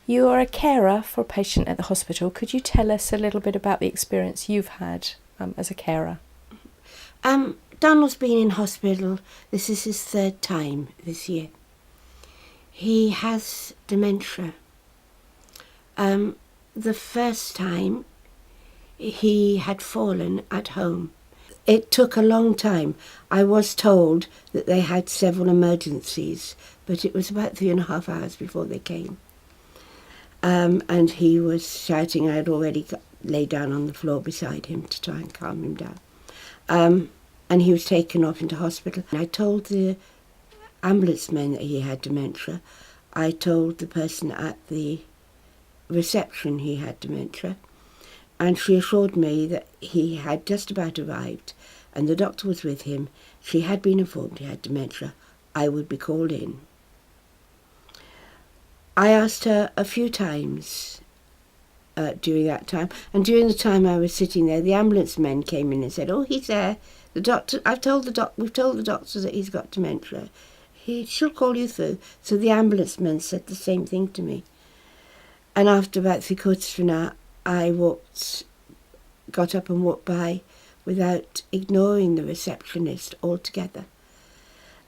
You are a carer for a patient at the hospital. Could you tell us a little bit about the experience you've had as a carer? Donald's been in hospital. This is his third time this year. He has dementia. The first time he had fallen at home. It took a long time. I was told that they had several emergencies, but it was about 3.5 hours before they came. And he was shouting. I had already laid down on the floor beside him to try and calm him down. And he was taken off into hospital. I told the ambulance men that he had dementia. I told the person at the reception he had dementia. And she assured me that he had just about arrived and the doctor was with him. She had been informed he had dementia. I would be called in. I asked her a few times during that time, and during the time I was sitting there, the ambulance men came in and said, "Oh, he's there. The doctor. We've told the doctor that he's got dementia. She'll call you through." So the ambulance men said the same thing to me. And after about 3/4 of an hour, I got up and walked by without ignoring the receptionist altogether.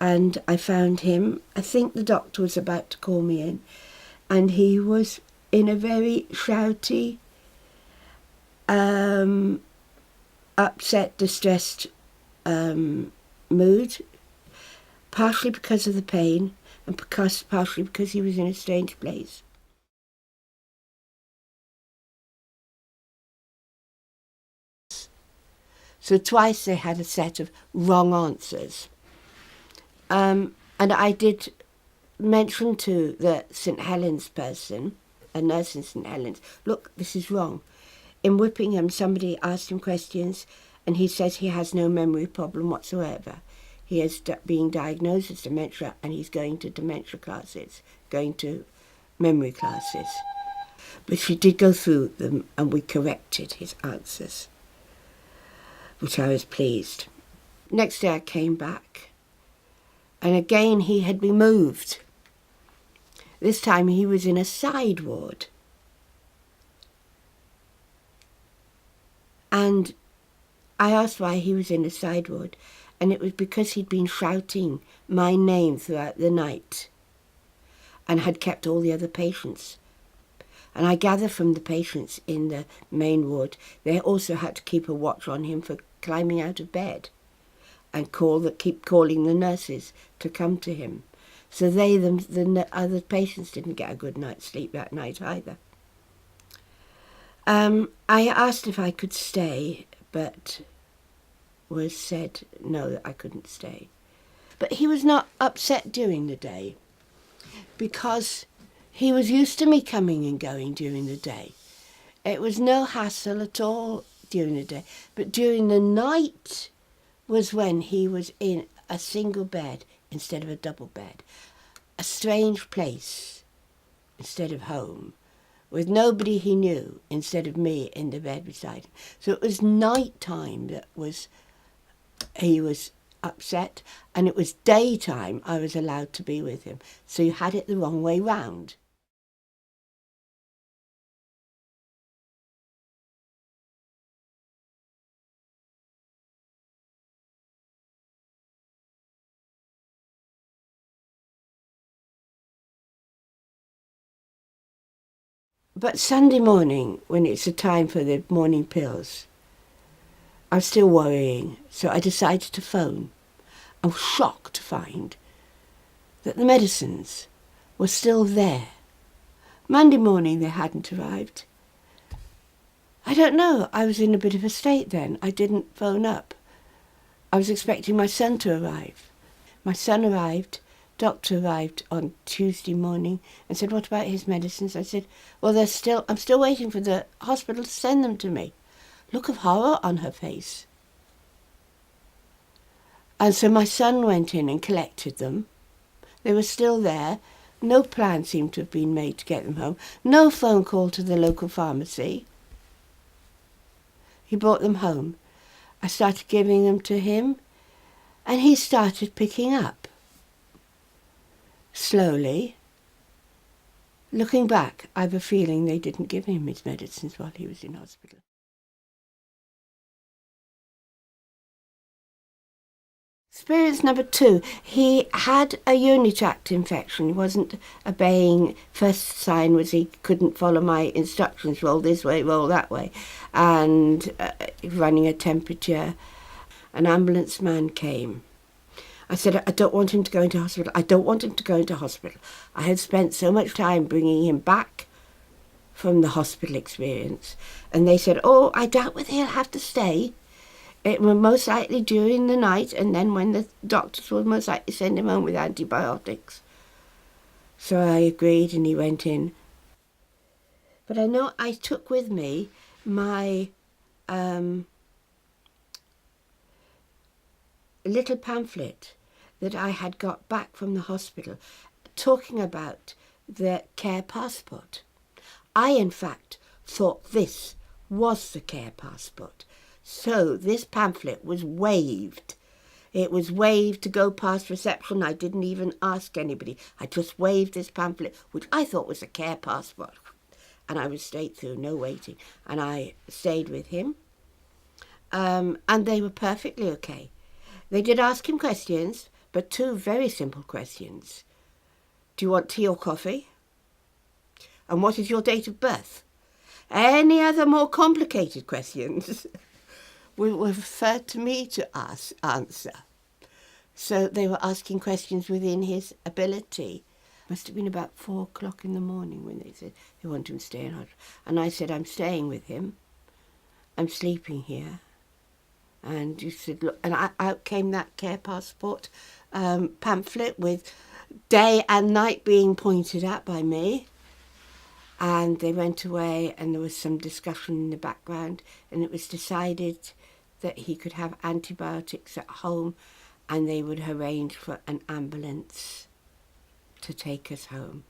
And I found him. I think the doctor was about to call me in, and he was in a very shouty, upset, distressed mood, partially because of the pain and partially because he was in a strange place. So twice they had a set of wrong answers. And I did mention to the St Helens person, a nurse in St Helens, "Look, this is wrong." In Whippingham, somebody asked him questions and he says he has no memory problem whatsoever. He is being diagnosed as dementia and he's going to dementia classes, going to memory classes. But she did go through them and we corrected his answers, which I was pleased. Next day I came back, and again he had been moved. This time he was in a side ward. And I asked why he was in a side ward, and it was because he'd been shouting my name throughout the night and had kept all the other patients. And I gather from the patients in the main ward, they also had to keep a watch on him for climbing out of bed and keep calling the nurses to come to him. So the other patients didn't get a good night's sleep that night either. I asked if I could stay, but was said no, that I couldn't stay. But he was not upset during the day because he was used to me coming and going during the day. It was no hassle at all during the day. But during the night was when he was in a single bed instead of a double bed. A strange place instead of home, with nobody he knew instead of me in the bed beside him. So it was night time that he was upset, and it was daytime I was allowed to be with him. So you had it the wrong way round. But Sunday morning, when it's the time for the morning pills, I was still worrying, so I decided to phone. I was shocked to find that the medicines were still there. Monday morning they hadn't arrived. I don't know, I was in a bit of a state then. I didn't phone up. I was expecting my son to arrive. My son arrived. Doctor arrived on Tuesday morning and said, "What about his medicines?" I said, "Well, I'm still waiting for the hospital to send them to me." Look of horror on her face. And so my son went in and collected them. They were still there. No plan seemed to have been made to get them home. No phone call to the local pharmacy. He brought them home. I started giving them to him, and he started picking up. Slowly, Looking back, I have a feeling they didn't give him his medicines while he was in hospital. Experience number 2, he had a urinary tract infection. He wasn't obeying. First sign was he couldn't follow my instructions, roll this way, roll that way, and running a temperature. An ambulance man came. I said, I don't want him to go into hospital. I don't want him to go into hospital. I had spent so much time bringing him back from the hospital experience. And they said, oh, I doubt whether he'll have to stay. It will most likely during the night, and then when the doctors will most likely send him home with antibiotics. So I agreed, and he went in. But I know I took with me my little pamphlet that I had got back from the hospital talking about the care passport. I, in fact, thought this was the care passport. So this pamphlet was waived. It was waived to go past reception. I didn't even ask anybody. I just waved this pamphlet, which I thought was a care passport. And I was straight through, no waiting. And I stayed with him. And they were perfectly okay. They did ask him questions, but 2 very simple questions. Do you want tea or coffee? And what is your date of birth? Any other more complicated questions were referred to me to answer. So they were asking questions within his ability. Must have been about 4 o'clock in the morning when they said they want him to stay in hospital. And I said, I'm staying with him. I'm sleeping here. And you said, look, and out came that care passport pamphlet with day and night being pointed at by me. And they went away, and there was some discussion in the background, and it was decided that he could have antibiotics at home, and they would arrange for an ambulance to take us home.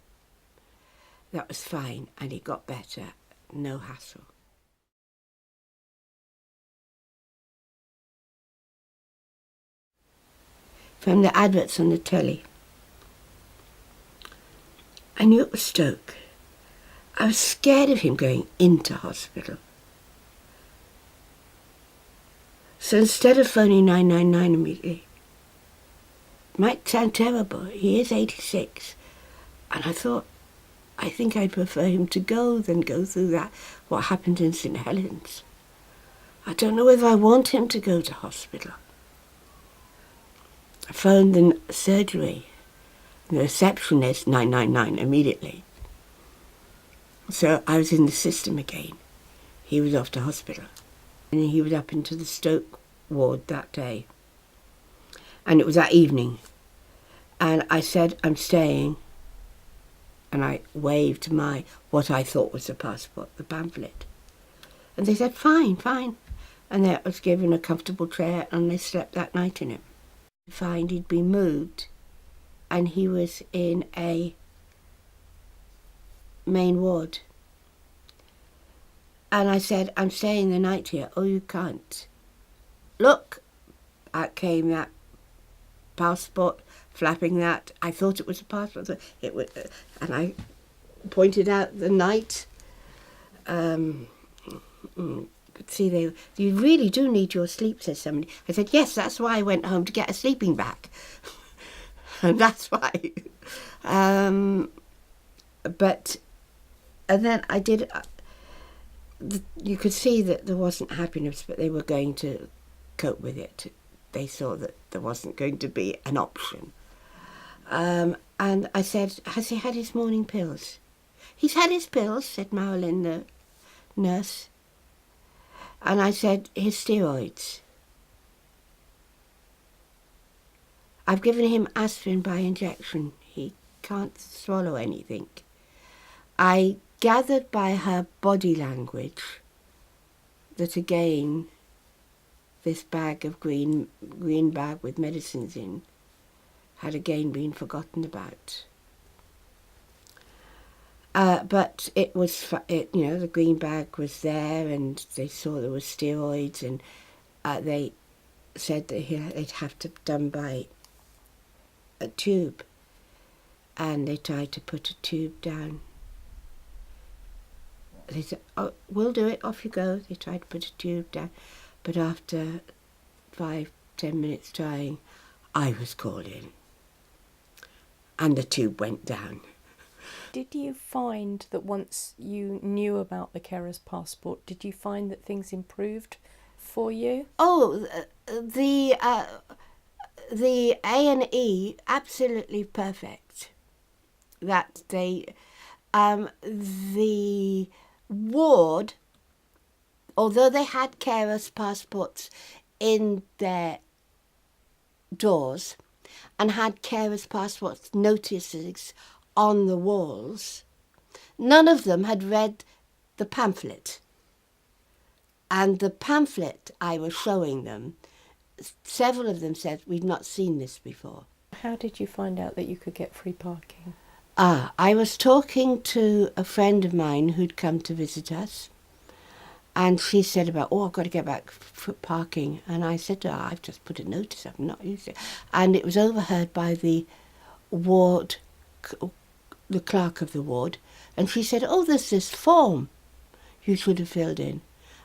That was fine, and he got better, no hassle. From the adverts on the telly, I knew it was Stoke. I was scared of him going into hospital. So instead of phoning 999 immediately, it might sound terrible, he is 86, and I thought, I think I'd prefer him to go than go through that, what happened in St Helens. I don't know whether I want him to go to hospital. I phoned the surgery, and the receptionist, 999 immediately. So I was in the system again. He was off to hospital. And he was up into the Stoke ward that day. And it was that evening. And I said, I'm staying. And I waved my, what I thought was the passport, the pamphlet. And they said, fine, fine. And I was given a comfortable chair, and they slept that night in it. I find he'd been moved, and he was in a main ward. And I said, I'm staying the night here. Oh, you can't. Look, out came that passport, flapping that. I thought it was a passport. It was, and I pointed out the night. But see, you really do need your sleep, says somebody. I said, yes, that's why I went home, to get a sleeping bag. And that's why. And then I did, you could see that there wasn't happiness, but they were going to cope with it. They saw that there wasn't going to be an option. And I said, has he had his morning pills? He's had his pills, said Marilyn, the nurse. And I said, his steroids. I've given him aspirin by injection. He can't swallow anything. I gathered by her body language that again this bag of green bag with medicines in had again been forgotten about. But it was, the green bag was there, and they saw there were steroids, and they said that they'd have to be done by a tube, and they tried to put a tube down they said, "Oh, we'll do it, off you go." They tried to put a tube down, but after 5-10 minutes trying, I was called in and the tube went down. Did you find that once you knew about the carer's passport, did you find that things improved for you? Oh, the A&E, absolutely perfect. That they, the ward, although they had carers' passports in their doors and had carers' passports notices on the walls, none of them had read the pamphlet. And the pamphlet I was showing them, several of them said, "We've not seen this before." How did you find out that you could get free parking? I was talking to a friend of mine who'd come to visit us, and she said about, "Oh, I've got to get back for parking." And I said to her, "I've just put a notice up, I'm not using it." And it was overheard by the ward, the clerk of the ward, and she said, "Oh, there's this form you should have filled in."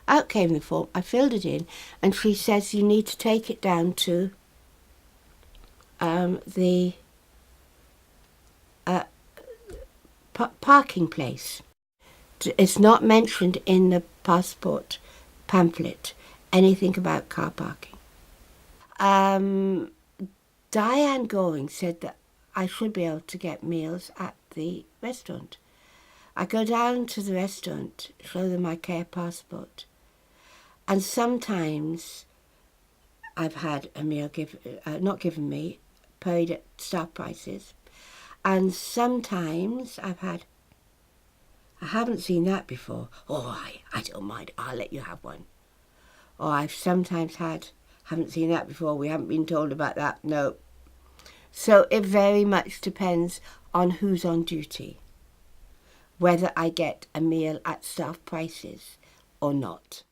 Out came the form, I filled it in, and she says you need to take it down to the parking place. It's not mentioned in the passport pamphlet anything about car parking. Diane Goring said that I should be able to get meals at the restaurant. I go down to the restaurant, show them my care passport, and sometimes I've had a meal not given me, paid at staff prices, and sometimes I haven't seen that before. "Oh, I don't mind, I'll let you have one." Or I've sometimes haven't seen that before, "We haven't been told about that." No. So it very much depends on who's on duty, whether I get a meal at staff prices or not.